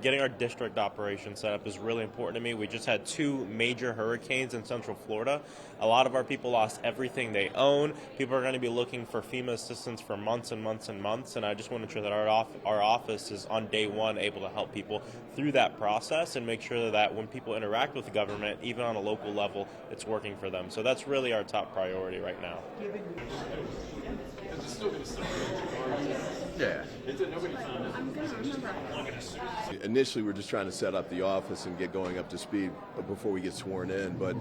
Getting our district operation set up is really important to me. We just had 2 major hurricanes in Central Florida. A lot of our people lost everything they own. People are going to be looking for FEMA assistance for months and months and months, and I just want to ensure that our office is on day one able to help people through that process and make sure that when people interact with the government, even on a local level, it's working for them. So that's really our top priority right now. Yeah. Initially, we're just trying to set up the office and get going up to speed before we get sworn in. But,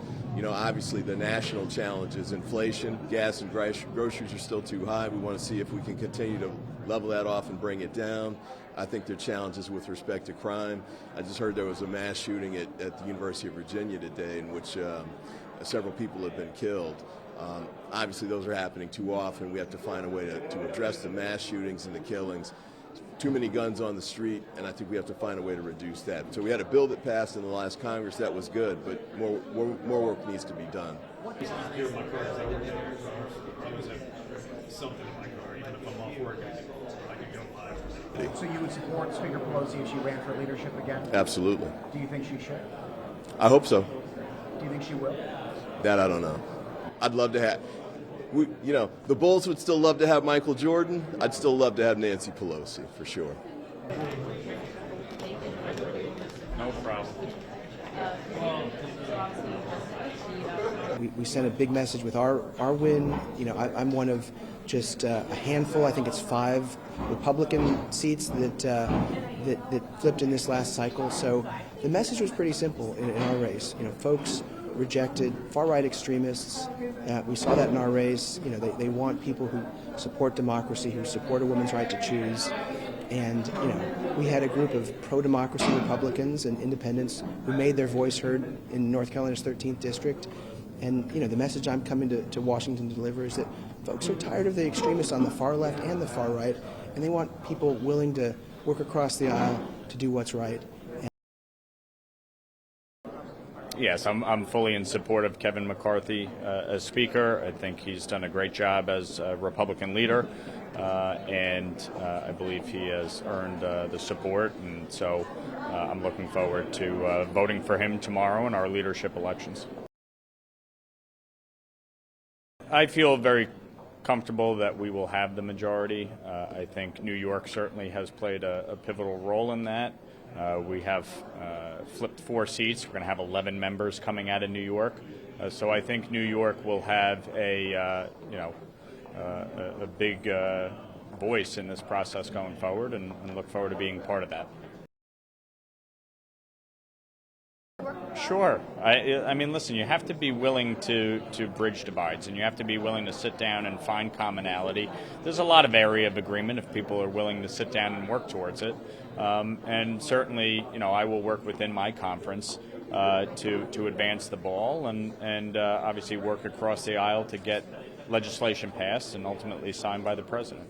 obviously the national challenge is inflation. Gas and groceries are still too high. We want to see if we can continue to level that off and bring it down. I think there are challenges with respect to crime. I just heard there was a mass shooting at the University of Virginia today in which several people have been killed. Obviously, those are happening too often. We have to find a way to address the mass shootings and the killings. Too many guns on the street, and I think we have to find a way to reduce that. So we had a bill that passed in the last Congress that was good, but more work needs to be done. So you would support Speaker Pelosi if she ran for leadership again? Absolutely. Do you think she should? I hope so. Do you think she will? That I don't know. I'd love to have. The Bulls would still love to have Michael Jordan. I'd still love to have Nancy Pelosi, for sure. No problem. We sent a big message with our win. I'm one of just a handful. I think it's 5 Republican seats that flipped in this last cycle. So the message was pretty simple in our race. Folks rejected far-right extremists. We saw that in our race. They want people who support democracy, who support a woman's right to choose. And, we had a group of pro-democracy Republicans and independents who made their voice heard in North Carolina's 13th district. And, the message I'm coming to Washington to deliver is that folks are tired of the extremists on the far left and the far right, and they want people willing to work across the aisle to do what's right. Yes, I'm fully in support of Kevin McCarthy as Speaker. I think he's done a great job as a Republican leader, and I believe he has earned the support. And so I'm looking forward to voting for him tomorrow in our leadership elections. I feel very comfortable that we will have the majority. I think New York certainly has played a pivotal role in that. We have flipped 4 seats. We're going to have 11 members coming out of New York. So I think New York will have a big voice in this process going forward, and look forward to being part of that. Sure. I mean, listen, you have to be willing to bridge divides, and you have to be willing to sit down and find commonality. There's a lot of area of agreement if people are willing to sit down and work towards it. And certainly, I will work within my conference to advance the ball and obviously work across the aisle to get legislation passed and ultimately signed by the president.